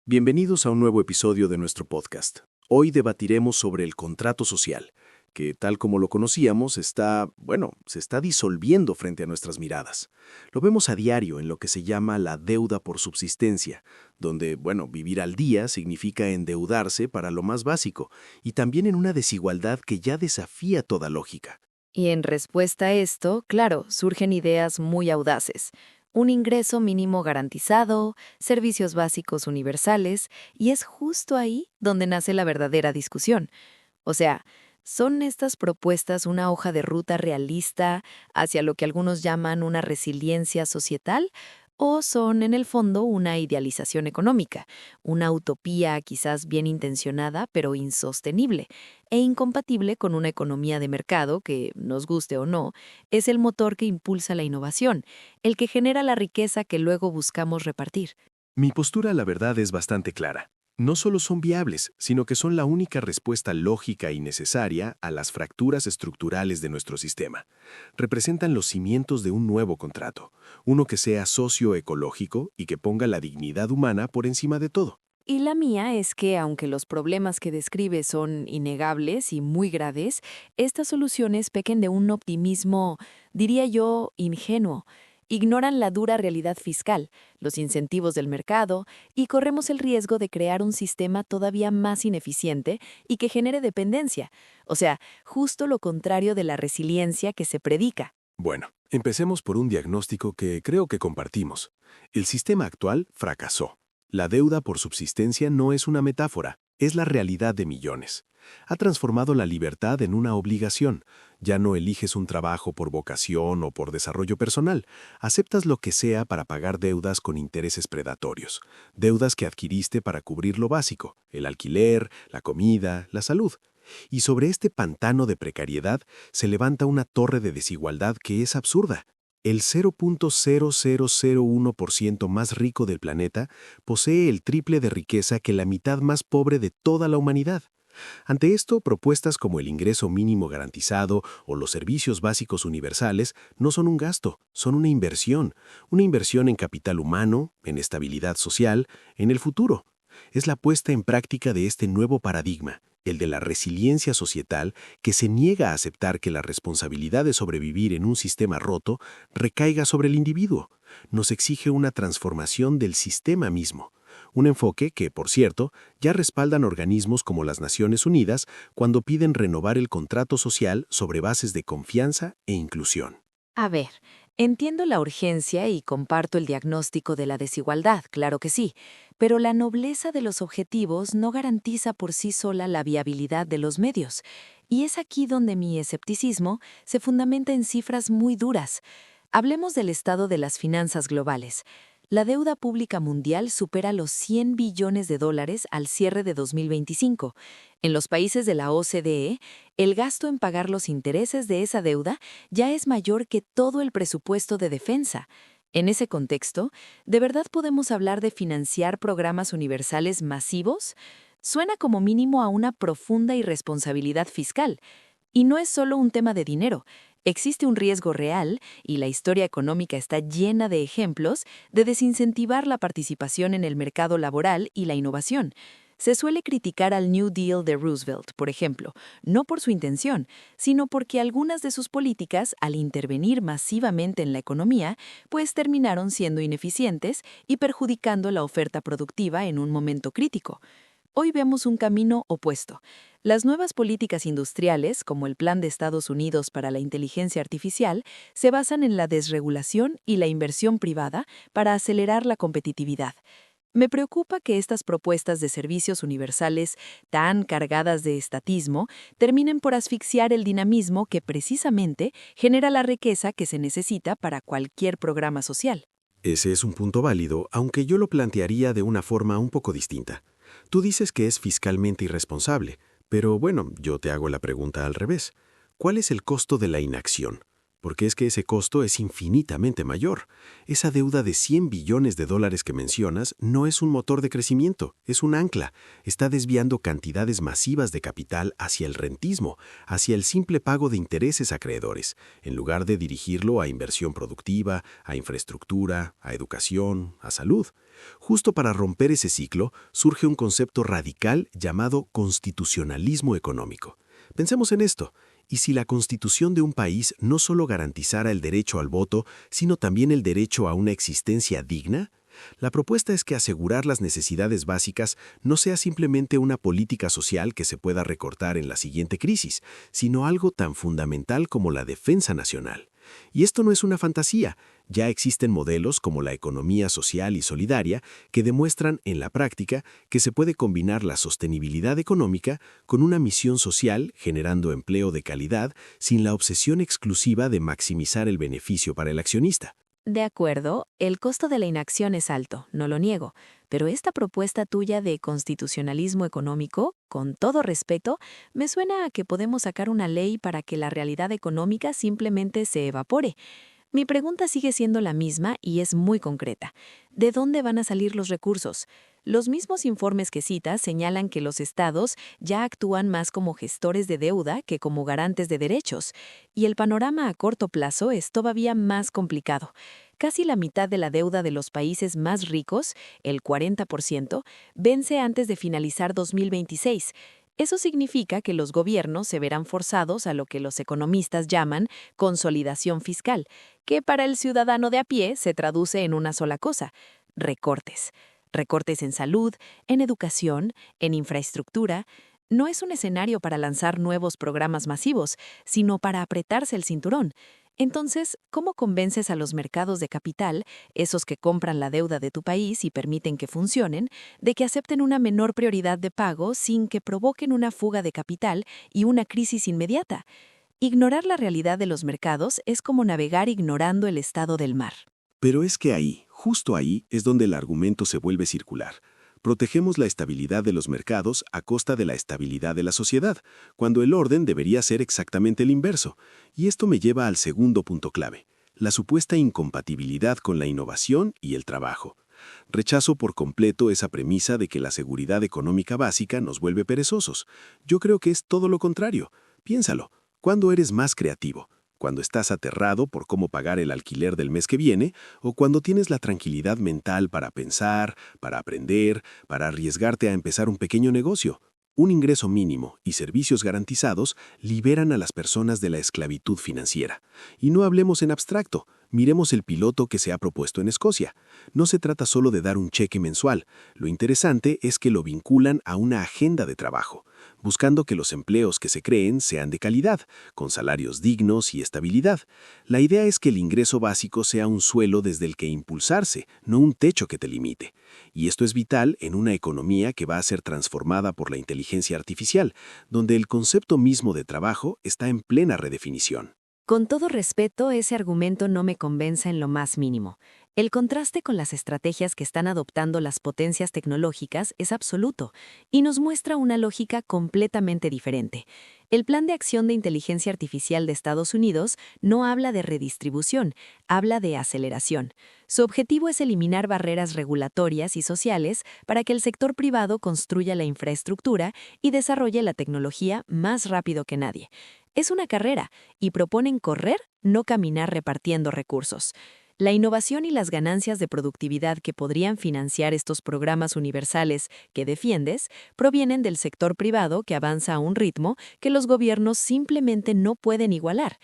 Bienvenidos a un nuevo episodio de nuestro podcast. Hoy debatiremos sobre el contrato social, que tal como lo conocíamos se está disolviendo frente a nuestras miradas. Lo vemos a diario en lo que se llama la deuda por subsistencia, donde, vivir al día significa endeudarse para lo más básico, y también en una desigualdad que ya desafía toda lógica. Y en respuesta a esto, claro, surgen ideas muy audaces. Un ingreso mínimo garantizado, servicios básicos universales, y es justo ahí donde nace la verdadera discusión. O sea, ¿son estas propuestas una hoja de ruta realista hacia lo que algunos llaman una resiliencia societal? ¿O son, en el fondo, una idealización económica, una utopía quizás bien intencionada, pero insostenible, e incompatible con una economía de mercado que, nos guste o no, es el motor que impulsa la innovación, el que genera la riqueza que luego buscamos repartir? Mi postura, la verdad, es bastante clara. No solo son viables, sino que son la única respuesta lógica y necesaria a las fracturas estructurales de nuestro sistema. Representan los cimientos de un nuevo contrato, uno que sea socioecológico y que ponga la dignidad humana por encima de todo. Y la mía es que, aunque los problemas que describe son innegables y muy graves, estas soluciones pequen de un optimismo, diría yo, ingenuo. Ignoran la dura realidad fiscal, los incentivos del mercado, y corremos el riesgo de crear un sistema todavía más ineficiente y que genere dependencia. O sea, justo lo contrario de la resiliencia que se predica. Bueno, empecemos por un diagnóstico que creo que compartimos. El sistema actual fracasó. La deuda por subsistencia no es una metáfora, es la realidad de millones. Ha transformado la libertad en una obligación. Ya no eliges un trabajo por vocación o por desarrollo personal. Aceptas lo que sea para pagar deudas con intereses predatorios. Deudas que adquiriste para cubrir lo básico, el alquiler, la comida, la salud. Y sobre este pantano de precariedad se levanta una torre de desigualdad que es absurda. El 0.0001% más rico del planeta posee el triple de riqueza que la mitad más pobre de toda la humanidad. Ante esto, propuestas como el ingreso mínimo garantizado o los servicios básicos universales no son un gasto, son una inversión en capital humano, en estabilidad social, en el futuro. Es la puesta en práctica de este nuevo paradigma, el de la resiliencia societal, que se niega a aceptar que la responsabilidad de sobrevivir en un sistema roto recaiga sobre el individuo. Nos exige una transformación del sistema mismo. Un enfoque que, por cierto, ya respaldan organismos como las Naciones Unidas cuando piden renovar el contrato social sobre bases de confianza e inclusión. A ver, entiendo la urgencia y comparto el diagnóstico de la desigualdad, claro que sí, pero la nobleza de los objetivos no garantiza por sí sola la viabilidad de los medios. Y es aquí donde mi escepticismo se fundamenta en cifras muy duras. Hablemos del estado de las finanzas globales. La deuda pública mundial supera los 100 billones de dólares al cierre de 2025. En los países de la OCDE, el gasto en pagar los intereses de esa deuda ya es mayor que todo el presupuesto de defensa. En ese contexto, ¿de verdad podemos hablar de financiar programas universales masivos? Suena como mínimo a una profunda irresponsabilidad fiscal. Y no es solo un tema de dinero. Existe un riesgo real, y la historia económica está llena de ejemplos, de desincentivar la participación en el mercado laboral y la innovación. Se suele criticar al New Deal de Roosevelt, por ejemplo, no por su intención, sino porque algunas de sus políticas, al intervenir masivamente en la economía, pues terminaron siendo ineficientes y perjudicando la oferta productiva en un momento crítico. Hoy vemos un camino opuesto. Las nuevas políticas industriales, como el Plan de Estados Unidos para la Inteligencia Artificial, se basan en la desregulación y la inversión privada para acelerar la competitividad. Me preocupa que estas propuestas de servicios universales, tan cargadas de estatismo, terminen por asfixiar el dinamismo que precisamente genera la riqueza que se necesita para cualquier programa social. Ese es un punto válido, aunque yo lo plantearía de una forma un poco distinta. Tú dices que es fiscalmente irresponsable, pero yo te hago la pregunta al revés. ¿Cuál es el costo de la inacción? porque es que ese costo es infinitamente mayor. Esa deuda de $100 billones que mencionas no es un motor de crecimiento, es un ancla. Está desviando cantidades masivas de capital hacia el rentismo, hacia el simple pago de intereses a acreedores, en lugar de dirigirlo a inversión productiva, a infraestructura, a educación, a salud. Justo para romper ese ciclo, surge un concepto radical llamado constitucionalismo económico. Pensemos en esto. ¿Y si la constitución de un país no solo garantizara el derecho al voto, sino también el derecho a una existencia digna? La propuesta es que asegurar las necesidades básicas no sea simplemente una política social que se pueda recortar en la siguiente crisis, sino algo tan fundamental como la defensa nacional. Y esto no es una fantasía. Ya existen modelos como la economía social y solidaria que demuestran en la práctica que se puede combinar la sostenibilidad económica con una misión social generando empleo de calidad sin la obsesión exclusiva de maximizar el beneficio para el accionista. De acuerdo, el costo de la inacción es alto, no lo niego, pero esta propuesta tuya de constitucionalismo económico, con todo respeto, me suena a que podemos sacar una ley para que la realidad económica simplemente se evapore. Mi pregunta sigue siendo la misma y es muy concreta. ¿De dónde van a salir los recursos? Los mismos informes que citas señalan que los estados ya actúan más como gestores de deuda que como garantes de derechos, y el panorama a corto plazo es todavía más complicado. Casi la mitad de la deuda de los países más ricos, el 40%, vence antes de finalizar 2026. Eso significa que los gobiernos se verán forzados a lo que los economistas llaman consolidación fiscal, que para el ciudadano de a pie se traduce en una sola cosa: recortes. Recortes en salud, en educación, en infraestructura. No es un escenario para lanzar nuevos programas masivos, sino para apretarse el cinturón. Entonces, ¿cómo convences a los mercados de capital, esos que compran la deuda de tu país y permiten que funcionen, de que acepten una menor prioridad de pago sin que provoquen una fuga de capital y una crisis inmediata? Ignorar la realidad de los mercados es como navegar ignorando el estado del mar. Pero es que ahí, justo ahí, es donde el argumento se vuelve circular. Protegemos la estabilidad de los mercados a costa de la estabilidad de la sociedad, cuando el orden debería ser exactamente el inverso. Y esto me lleva al segundo punto clave: la supuesta incompatibilidad con la innovación y el trabajo. Rechazo por completo esa premisa de que la seguridad económica básica nos vuelve perezosos. Yo creo que es todo lo contrario. Piénsalo, ¿cuándo eres más creativo? ¿Cuando estás aterrado por cómo pagar el alquiler del mes que viene, o cuando tienes la tranquilidad mental para pensar, para aprender, para arriesgarte a empezar un pequeño negocio? Un ingreso mínimo y servicios garantizados liberan a las personas de la esclavitud financiera. Y no hablemos en abstracto, miremos el piloto que se ha propuesto en Escocia. No se trata solo de dar un cheque mensual, lo interesante es que lo vinculan a una agenda de trabajo, buscando que los empleos que se creen sean de calidad, con salarios dignos y estabilidad. La idea es que el ingreso básico sea un suelo desde el que impulsarse, no un techo que te limite. Y esto es vital en una economía que va a ser transformada por la inteligencia artificial, donde el concepto mismo de trabajo está en plena redefinición. Con todo respeto, ese argumento no me convence en lo más mínimo. El contraste con las estrategias que están adoptando las potencias tecnológicas es absoluto y nos muestra una lógica completamente diferente. El Plan de Acción de Inteligencia Artificial de Estados Unidos no habla de redistribución, habla de aceleración. Su objetivo es eliminar barreras regulatorias y sociales para que el sector privado construya la infraestructura y desarrolle la tecnología más rápido que nadie. Es una carrera y proponen correr, no caminar repartiendo recursos. La innovación y las ganancias de productividad que podrían financiar estos programas universales que defiendes provienen del sector privado que avanza a un ritmo que los gobiernos simplemente no pueden igualar.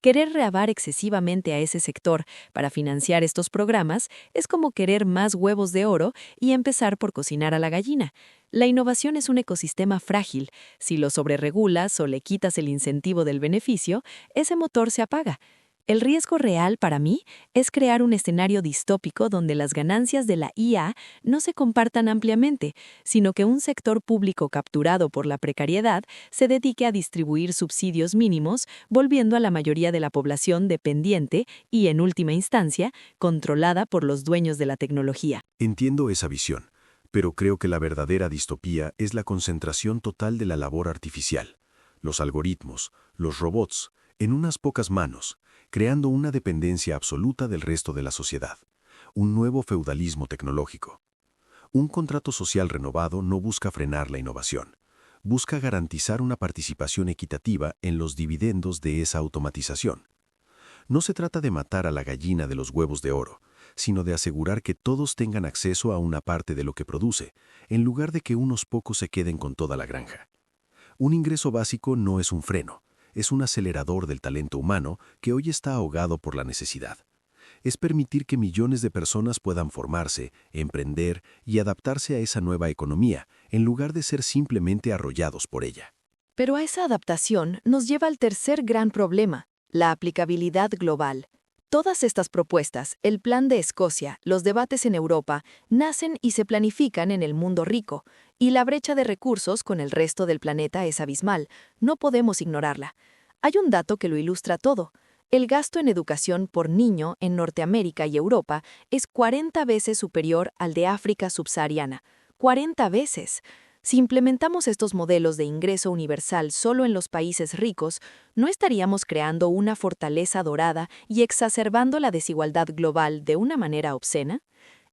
Querer reavar excesivamente a ese sector para financiar estos programas es como querer más huevos de oro y empezar por cocinar a la gallina. La innovación es un ecosistema frágil. Si lo sobreregulas o le quitas el incentivo del beneficio, ese motor se apaga. El riesgo real para mí es crear un escenario distópico donde las ganancias de la IA no se compartan ampliamente, sino que un sector público capturado por la precariedad se dedique a distribuir subsidios mínimos, volviendo a la mayoría de la población dependiente y, en última instancia, controlada por los dueños de la tecnología. Entiendo esa visión, pero creo que la verdadera distopía es la concentración total de la labor artificial. Los algoritmos, los robots, en unas pocas manos, creando una dependencia absoluta del resto de la sociedad, un nuevo feudalismo tecnológico. Un contrato social renovado no busca frenar la innovación, busca garantizar una participación equitativa en los dividendos de esa automatización. No se trata de matar a la gallina de los huevos de oro, sino de asegurar que todos tengan acceso a una parte de lo que produce, en lugar de que unos pocos se queden con toda la granja. Un ingreso básico no es un freno, es un acelerador del talento humano que hoy está ahogado por la necesidad. Es permitir que millones de personas puedan formarse, emprender y adaptarse a esa nueva economía, en lugar de ser simplemente arrollados por ella. Pero a esa adaptación nos lleva al tercer gran problema, la aplicabilidad global. Todas estas propuestas, el Plan de Escocia, los debates en Europa, nacen y se planifican en el mundo rico, y la brecha de recursos con el resto del planeta es abismal. No podemos ignorarla. Hay un dato que lo ilustra todo. El gasto en educación por niño en Norteamérica y Europa es 40 veces superior al de África subsahariana. 40 veces. Si implementamos estos modelos de ingreso universal solo en los países ricos, ¿no estaríamos creando una fortaleza dorada y exacerbando la desigualdad global de una manera obscena?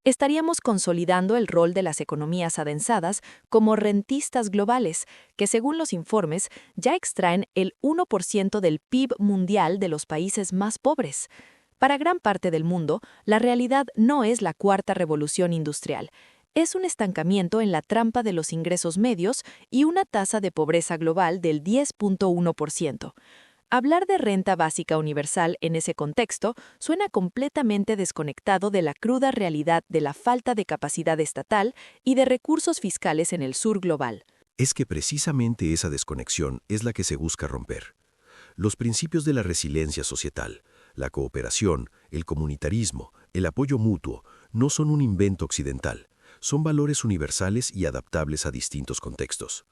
Estaríamos consolidando el rol de las economías adensadas como rentistas globales, que según los informes ya extraen el 1% del PIB mundial de los países más pobres. Para gran parte del mundo, la realidad no es la cuarta revolución industrial. Es un estancamiento en la trampa de los ingresos medios y una tasa de pobreza global del 10.1%. Hablar de renta básica universal en ese contexto suena completamente desconectado de la cruda realidad de la falta de capacidad estatal y de recursos fiscales en el sur global. Es que precisamente esa desconexión es la que se busca romper. Los principios de la resiliencia societal, la cooperación, el comunitarismo, el apoyo mutuo, no son un invento occidental. Son valores universales y adaptables a distintos contextos.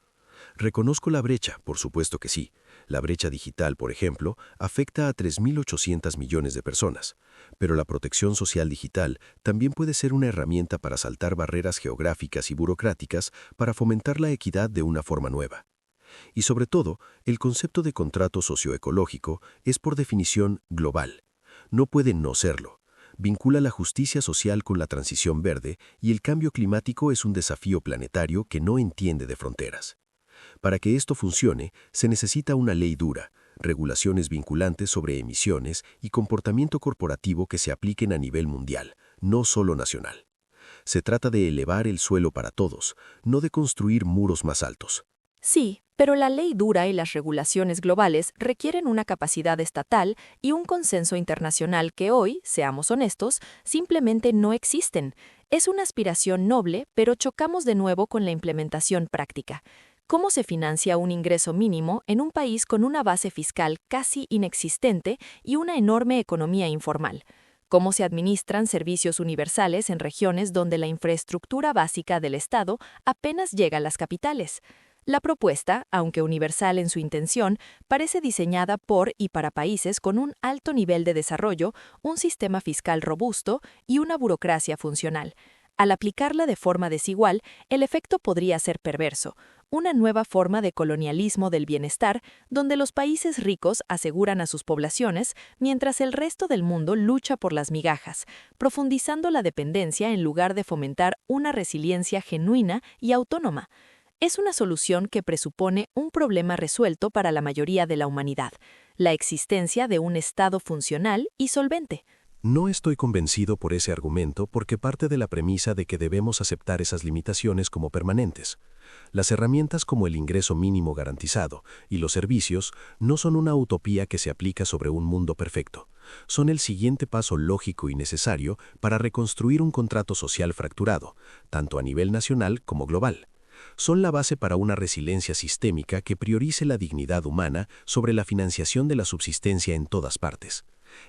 Reconozco la brecha, por supuesto que sí. La brecha digital, por ejemplo, afecta a 3.800 millones de personas, pero la protección social digital también puede ser una herramienta para saltar barreras geográficas y burocráticas para fomentar la equidad de una forma nueva. Y sobre todo, el concepto de contrato socioecológico es por definición global. No puede no serlo. Vincula la justicia social con la transición verde y el cambio climático es un desafío planetario que no entiende de fronteras. Para que esto funcione, se necesita una ley dura, regulaciones vinculantes sobre emisiones y comportamiento corporativo que se apliquen a nivel mundial, no solo nacional. Se trata de elevar el suelo para todos, no de construir muros más altos. Sí, pero la ley dura y las regulaciones globales requieren una capacidad estatal y un consenso internacional que hoy, seamos honestos, simplemente no existen. Es una aspiración noble, pero chocamos de nuevo con la implementación práctica. ¿Cómo se financia un ingreso mínimo en un país con una base fiscal casi inexistente y una enorme economía informal? ¿Cómo se administran servicios universales en regiones donde la infraestructura básica del Estado apenas llega a las capitales? La propuesta, aunque universal en su intención, parece diseñada por y para países con un alto nivel de desarrollo, un sistema fiscal robusto y una burocracia funcional. Al aplicarla de forma desigual, el efecto podría ser perverso, una nueva forma de colonialismo del bienestar, donde los países ricos aseguran a sus poblaciones, mientras el resto del mundo lucha por las migajas, profundizando la dependencia en lugar de fomentar una resiliencia genuina y autónoma. Es una solución que presupone un problema resuelto para la mayoría de la humanidad, la existencia de un Estado funcional y solvente. No estoy convencido por ese argumento porque parte de la premisa de que debemos aceptar esas limitaciones como permanentes. Las herramientas como el ingreso mínimo garantizado y los servicios no son una utopía que se aplica sobre un mundo perfecto. Son el siguiente paso lógico y necesario para reconstruir un contrato social fracturado, tanto a nivel nacional como global. Son la base para una resiliencia sistémica que priorice la dignidad humana sobre la financiación de la subsistencia en todas partes.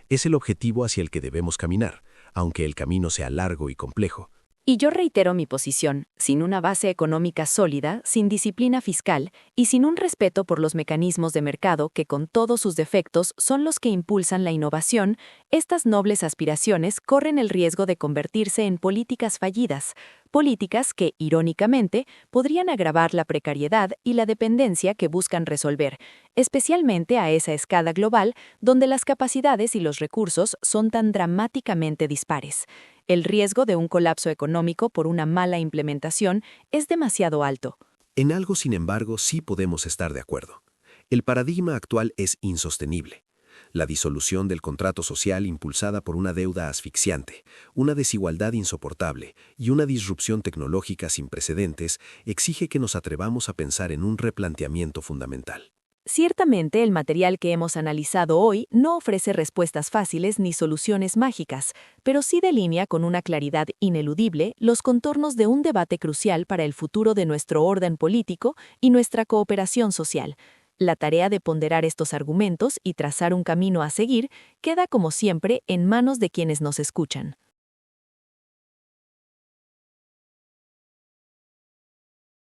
Es el objetivo hacia el que debemos caminar, aunque el camino sea largo y complejo. Y yo reitero mi posición, sin una base económica sólida, sin disciplina fiscal y sin un respeto por los mecanismos de mercado que con todos sus defectos son los que impulsan la innovación, estas nobles aspiraciones corren el riesgo de convertirse en políticas fallidas, políticas que, irónicamente, podrían agravar la precariedad y la dependencia que buscan resolver, especialmente a esa escala global donde las capacidades y los recursos son tan dramáticamente dispares. El riesgo de un colapso económico por una mala implementación es demasiado alto. En algo, sin embargo, sí podemos estar de acuerdo. El paradigma actual es insostenible. La disolución del contrato social impulsada por una deuda asfixiante, una desigualdad insoportable y una disrupción tecnológica sin precedentes exige que nos atrevamos a pensar en un replanteamiento fundamental. Ciertamente, el material que hemos analizado hoy no ofrece respuestas fáciles ni soluciones mágicas, pero sí delinea con una claridad ineludible los contornos de un debate crucial para el futuro de nuestro orden político y nuestra cooperación social. La tarea de ponderar estos argumentos y trazar un camino a seguir queda, como siempre, en manos de quienes nos escuchan.